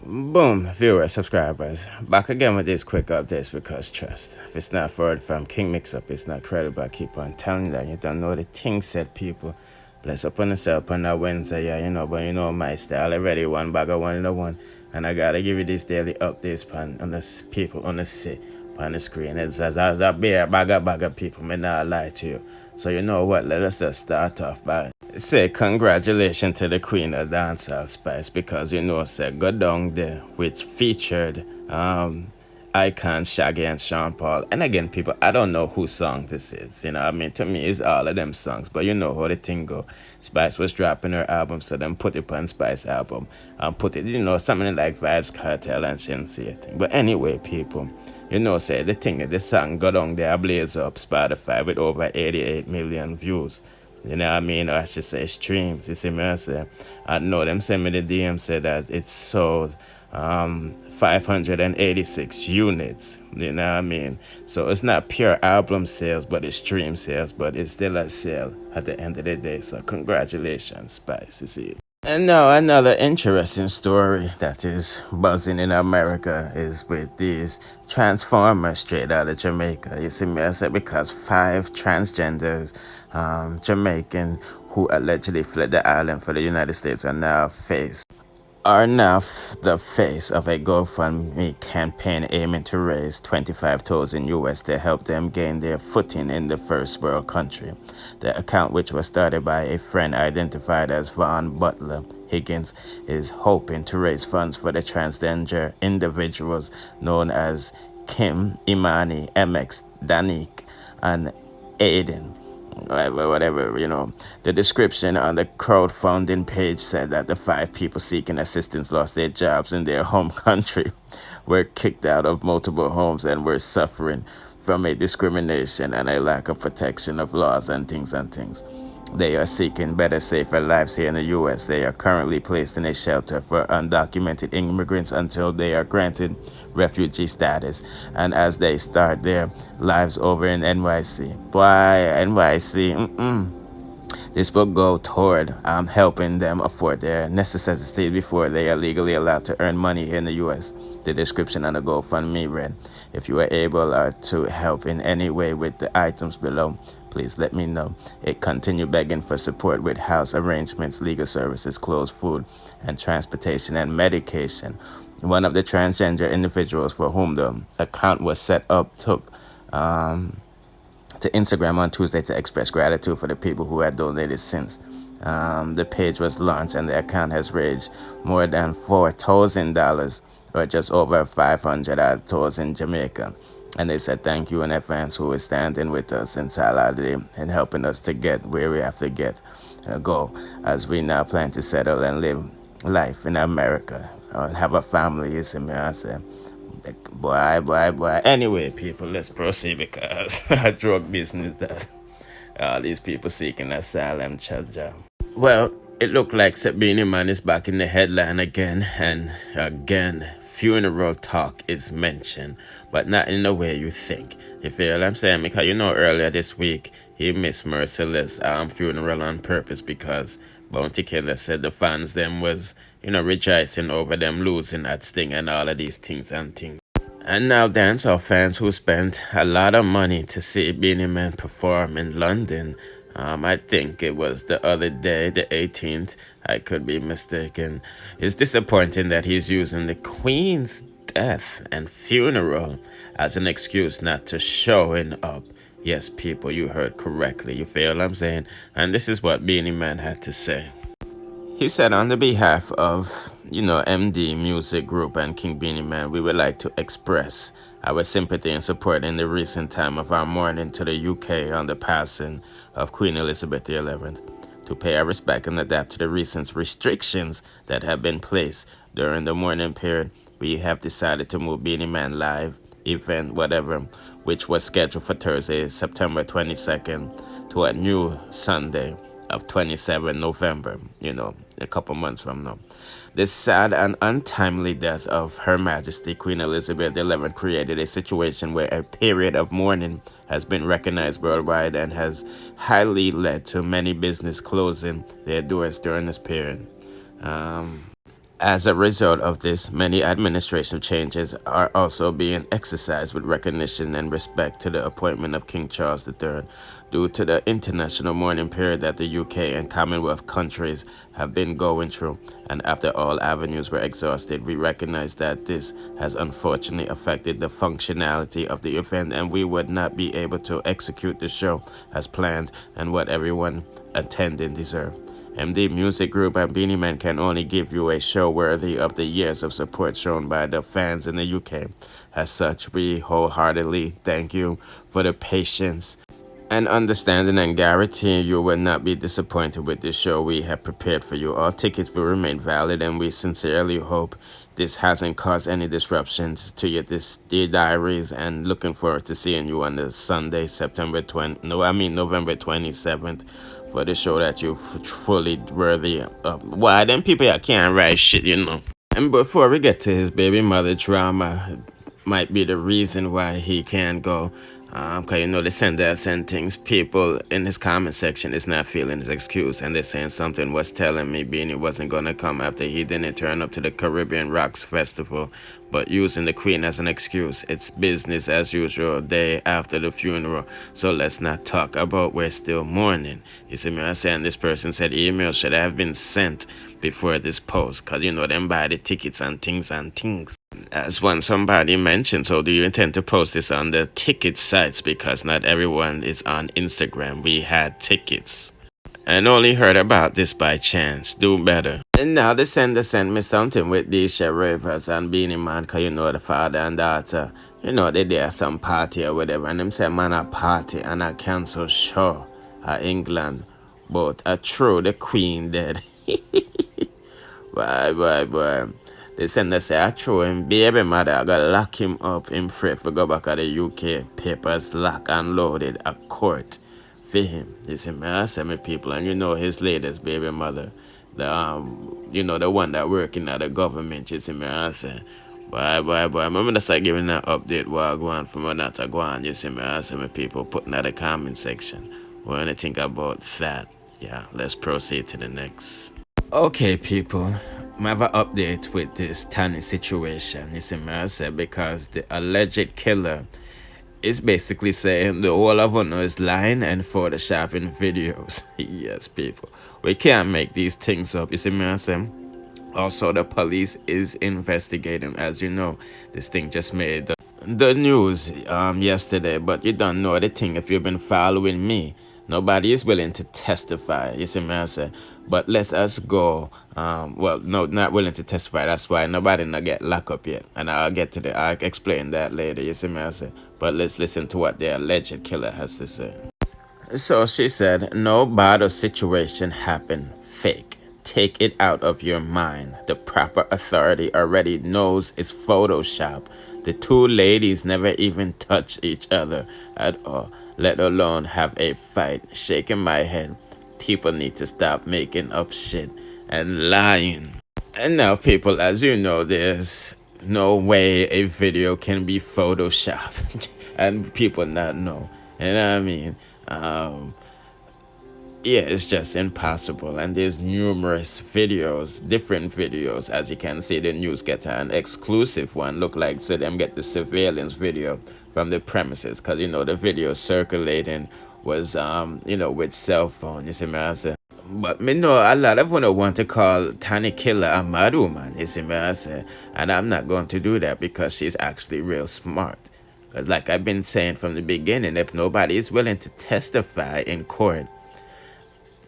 Boom, viewers, subscribers. Back again with these quick updates because trust. If it's not forward from King Mix Up, it's not credible. I keep on telling you that you don't know the thing said, people. Bless upon yourself on that Wednesday, yeah, but you know my style already. One bag of one in the one. And I gotta give you these daily updates on this people on the sit on the screen. It's as a bear bag of people, may not lie to you. So you know what? Let us just start off by say congratulations to the queen of dancehall spice because say go down there which featured icon Shaggy and Sean Paul. And again, people, I don't know whose song this is. To me it's all of them songs, but you know how the thing go. Spice was dropping her album, so then put it on Spice album and put it, something like Vibes Cartel and Shensi thing. But anyway, people, say the song got on there, blaze up Spotify with over 88 million views. Or I should say streams. You see me, I say. I know them send me the DM said that it sold 586 units. So it's not pure album sales, but it's stream sales, but it's still a sale at the end of the day. So congratulations, Spice. You see. And now another interesting story that is buzzing in America is with these transformers straight out of Jamaica. You see me, I said because 5 transgenders, Jamaican, who allegedly fled the island for the United States are now the face of a GoFundMe campaign aiming to raise $25,000 to help them gain their footing in the first world country. The account, which was started by a friend identified as Vaughn Butler Higgins, is hoping to raise funds for the transgender individuals known as Kim, Imani, MX, Danik, and Aiden. Whatever. The description on the crowdfunding page said that the 5 people seeking assistance lost their jobs in their home country, were kicked out of multiple homes, and were suffering from a discrimination and a lack of protection of laws and things. They are seeking better, safer lives here in the U.S. They are currently placed in a shelter for undocumented immigrants until they are granted refugee status, and as they start their lives over in NYC. Why NYC? This will go toward helping them afford their necessities before they are legally allowed to earn money here in the U.S. The description on the GoFundMe read, if you are able to help in any way with the items below, please let me know. It continued begging for support with house arrangements, legal services, clothes, food, and transportation and medication. One of the transgender individuals for whom the account was set up took to Instagram on Tuesday to express gratitude for the people who had donated since. The page was launched and the account has raised more than $4,000 or just over 500 in Jamaica. And they said thank you in advance who is standing with us in solidarity and helping us to get where we have to go as we now plan to settle and live life in America and have a family. You see me, I say. Boy. Anyway, people, let's proceed because I drug business that all these people seeking asylum charge. Well, it looked like Beenie Man is back in the headline again and again. Funeral talk is mentioned, but not in the way you think. You feel what I'm saying? Because earlier this week he missed Merciless funeral on purpose because Bounty Killer said the fans them was rejoicing over them losing that Sting and all of these things. And now dancehall fans who spent a lot of money to see Beenie Man perform in London, I think it was the other day, the 18th, I could be mistaken. It's disappointing that he's using the Queen's death and funeral as an excuse not to showing up. Yes, people, you heard correctly. You feel what I'm saying? And this is what Beenie Man had to say. He said, on the behalf of, MD Music Group and King Beenie Man, we would like to express our sympathy and support in the recent time of our mourning to the UK on the passing of Queen Elizabeth XI. To pay our respect and adapt to the recent restrictions that have been placed during the mourning period, we have decided to move Beenie Man live event, whatever, which was scheduled for Thursday, September 22nd, to a new Sunday of 27 November, a couple months from now. This sad and untimely death of Her Majesty Queen Elizabeth XI created a situation where a period of mourning has been recognized worldwide and has highly led to many business closing their doors during this period. As a result of this, many administrative changes are also being exercised with recognition and respect to the appointment of King Charles III. Due to the international mourning period that the UK and Commonwealth countries have been going through, and after all avenues were exhausted, we recognize that this has unfortunately affected the functionality of the event, and we would not be able to execute the show as planned and what everyone attending deserved. MD Music Group and Beenie Man can only give you a show worthy of the years of support shown by the fans in the UK. As such, we wholeheartedly thank you for the patience and understanding, and guarantee you will not be disappointed with the show we have prepared for you. All tickets will remain valid, and we sincerely hope this hasn't caused any disruptions to your diaries, and looking forward to seeing you on the Sunday, November 27th, for the show that you're fully worthy of. Why, them people that can't write shit, you know. And before we get to his baby mother drama, might be the reason why he can't go. Cause you know they send things. People in his comment section is not feeling his excuse, and they're saying something was telling me Beanie wasn't gonna come after he didn't turn up to the Caribbean Rocks Festival, but using the Queen as an excuse. It's business as usual day after the funeral, so let's not talk about we're still mourning. You see me? I'm saying this person said email should have been sent before this post, cause you know them buy the tickets and things and things. As one somebody mentioned, so do you intend to post this on the ticket sites? Because not everyone is on Instagram. We had tickets and only heard about this by chance. Do better. And now the sender sent me something with these Rivers and Beenie Man, cause you know the father and daughter, you know they there some party or whatever, and them say man a party and a cancel show at England, but true the Queen dead. Bye. They send us say, I throw him baby mother, I gotta lock him up in fret for go back at the UK. Papers locked and loaded at court for him. They say, man, I say me people, and you know his latest baby mother, the you know the one that working at the government, you see me, I say, bye. Remember that's like giving that update while going from another go on, you see me, I say me people putting out the comment section. What do you think about that? Yeah, let's proceed to the next. Okay, people, I have an update with this Tanney situation. You see me, I said, because the alleged killer is basically saying the whole of us is lying and photoshopping videos. Yes, people, we can't make these things up. You see me, I said. Also, the police is investigating. As you know, this thing just made the news yesterday, but you don't know the thing if you've been following me. Nobody is willing to testify. You see me, I say. But let us go. Well, no, not willing to testify. That's why nobody not get locked up yet. And I'll explain that later. You see me, I say. But let's listen to what the alleged killer has to say. So she said, no bad situation happened. Fake. Take it out of your mind. The proper authority already knows it's Photoshop. The two ladies never even touched each other at all, let alone have a fight. Shaking my head. People need to stop making up shit and lying. And now, people, as you know, there's no way a video can be photoshopped and people not know. You know what I mean? Yeah, it's just impossible. And there's numerous videos, different videos. As you can see, the news get an exclusive one. Look like so them get the surveillance video from the premises. Because, you know, the video circulating was, you know, with cell phone. You see me, I say. But me know a lot of people want to call Tanney Killer a mad woman. You see me, I say. And I'm not going to do that because she's actually real smart. Because like I've been saying from the beginning, if nobody is willing to testify in court,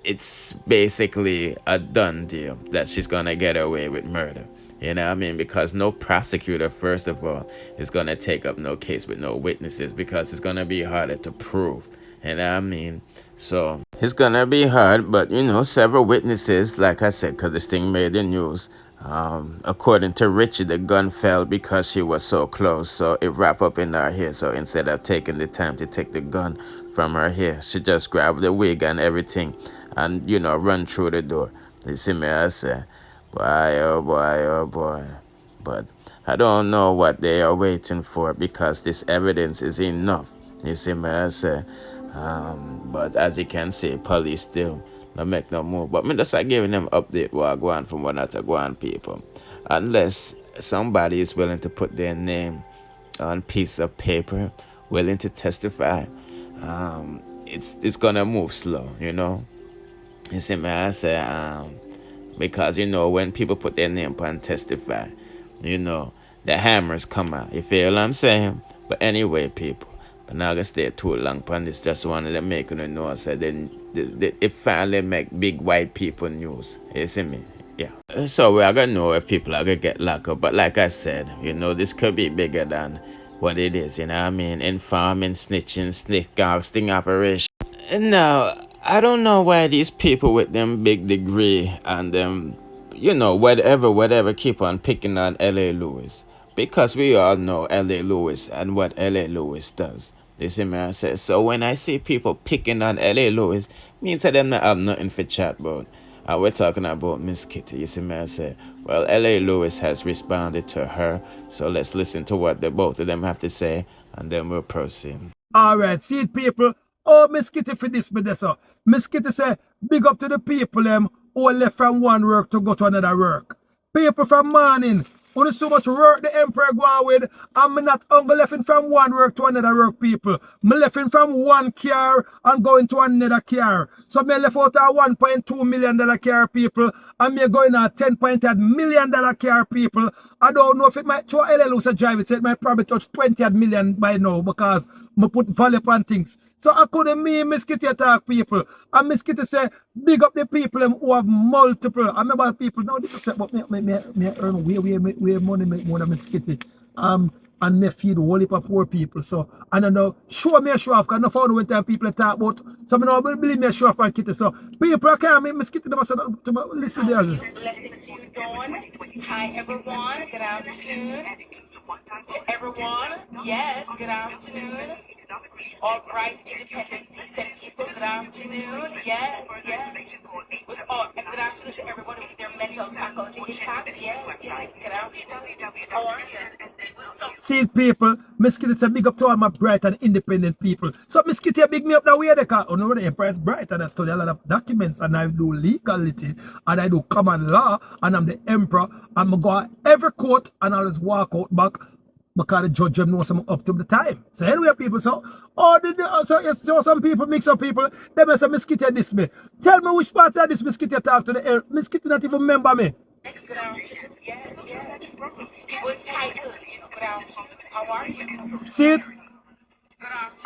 it's basically a done deal that she's gonna get away with murder. You know what I mean? Because no prosecutor, first of all, is gonna take up no case with no witnesses because it's gonna be harder to prove. You know what I mean? So it's gonna be hard, but you know, several witnesses, like I said, because this thing made the news. According to Richie, the gun fell because she was so close, so it wrapped up in her hair. So instead of taking the time to take the gun from her hair, she just grabbed the wig and everything and, you know, run through the door. You see me, I say, boy. But I don't know what they are waiting for because this evidence is enough. You see me, I say. But as you can see, police still no make no move. But me just giving them update what I go on from one to go on people. Unless somebody is willing to put their name on piece of paper, willing to testify, it's gonna move slow, you know. You see me, I say, because you know when people put their name on testify, you know, the hammers come out. You feel what I'm saying? But anyway, people, but not gonna stay too long on this. Just wanted to make you know, so then it finally make big white people news. You see me? Yeah. So we are gonna know if people are gonna get locked up. But like I said, you know, this could be bigger than what it is. You know what I mean? Informing, snitching, sting operation. Now, I don't know why these people with them big degree and them, you know, whatever, keep on picking on L.A. Lewis. Because we all know L.A. Lewis and what L.A. Lewis does. You see me, I say. So when I see people picking on L.A. Lewis, me to them not have nothing for chat about. We're talking about Miss Kitty. You see me, I say. Well, L.A. Lewis has responded to her. So let's listen to what the both of them have to say, and then we'll proceed. All right, see it, people. Oh, Miss Kitty for this, but so. Miss Kitty say, big up to the people who left from one work to go to another work. People from morning, only so much work the emperor go on with, and me not only left from one work to another work, people. Me left from one car and going to another car. So me left out a $1.2 million car, people, and me going a $10.8 million car, people. I don't know if it might show LLC drive it, it might probably touch 20 million by now because me put value on things. So I couldn't me Miss Kitty attack people. And Miss Kitty say, big up the people who have multiple. I remember people now this is about me earn way money more than Miss Kitty. And me feed a whole heap of poor people. So and I know show me a show off because I found when time people talk about so I know believe me a show off on Kitty. So people can't make Miss Kitty to listen there. Hi everyone, good afternoon. To everyone, yes, good afternoon. All bright independent decent people, good afternoon. Yes. Good afternoon to everyone with their mental faculty intact. Yes. Good afternoon. How are you? See people, Miss Kitty say big up to all my bright and independent people. So Miss Kitty big me up that way because you know the Empire is bright and I study a lot of documents and I do legality and I do common law and I'm the emperor and I go every court and I always walk out back because the judge them knows I'm up to the time. So anyway people, so some people mix up people, they may say Miss Kitty this me. Tell me which part of this Miss Kitty talk to the air. Miss Kitty not even remember me. Good afternoon. Yes. Good title. Good afternoon. How are you? See it?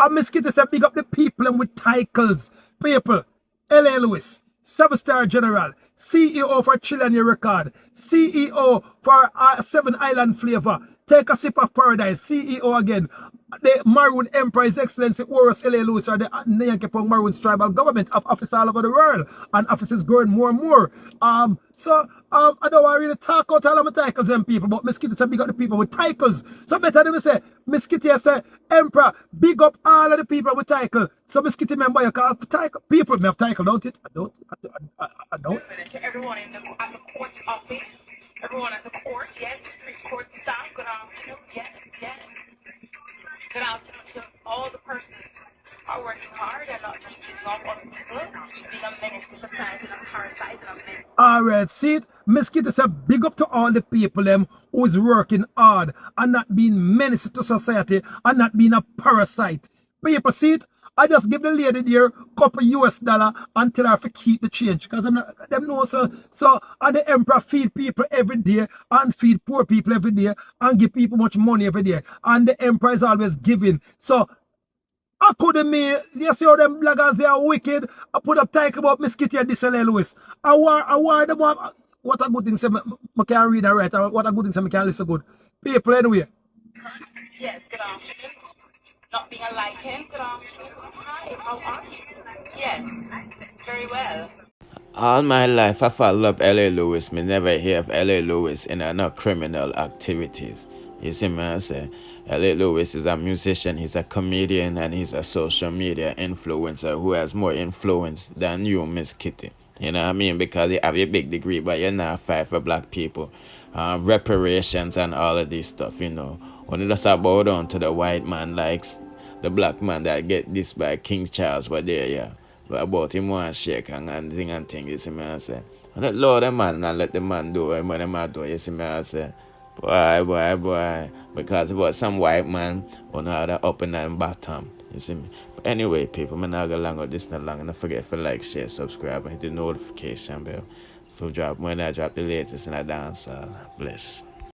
And Miss Kitty said big up the people and with titles. People, L.A. Lewis, 7-star general, CEO for Chilean Record, CEO for 7 Island Flavor, Take a Sip of Paradise, CEO again. The Maroon Emperor, His Excellency Horus L.A. Lewis, or the Yankee Maroon tribal government of office all over the world, and offices growing more and more. I don't want to really talk out all of my titles and people, but Miss Kitty said big up the people with titles. So better than me say, Miss Kitty say, Emperor, big up all of the people with title. So Miss Kitty remember you call for title. People may have title, don't it? I don't. To everyone at the court office, everyone at the court, yes, court staff, good afternoon, yes. Good afternoon to all the persons who are working hard and not just shooting off other people, being a menace to society and a parasite and a menace. Alright, see it? Miss Kitty said big up to all the people who is working hard and not being menace to society and not being a parasite. People, see it? I just give the lady there a couple US dollar and tell her to keep the change because them know so and the emperor feed people every day and feed poor people every day and give people much money every day and the emperor is always giving. So I couldn't me, you see how them bloggers they are wicked. I put up title about Miss Kitty and this L.A. Lewis. I war them what a good thing say I can read and write, what a good thing say I can listen good. People anyway. Yes, good afternoon. Not being a lichen, good afternoon. Hi, how are you? Yes, very well. All my life, I follow up L.A. Lewis. Me never hear of L.A. Lewis in no criminal activities. You see me, I say, L.A. Lewis is a musician, he's a comedian, and he's a social media influencer who has more influence than you, Miss Kitty. You know what I mean? Because you have a big degree, but you're not fight for black people. Reparations and all of this stuff, you know. When you just bow down to the white man likes the black man that get this by King Charles, but there, yeah. But about him want shake and thing, you see me I say. And let Lord the man and let the man do what the man do, you see me I say. Boy. Because about some white man on how the up and down bottom. You see me? But anyway, people, I'm not going to long with this not long. And don't forget to like, share, subscribe, and hit the notification bell. For drop when I drop the latest in a dance. Bless.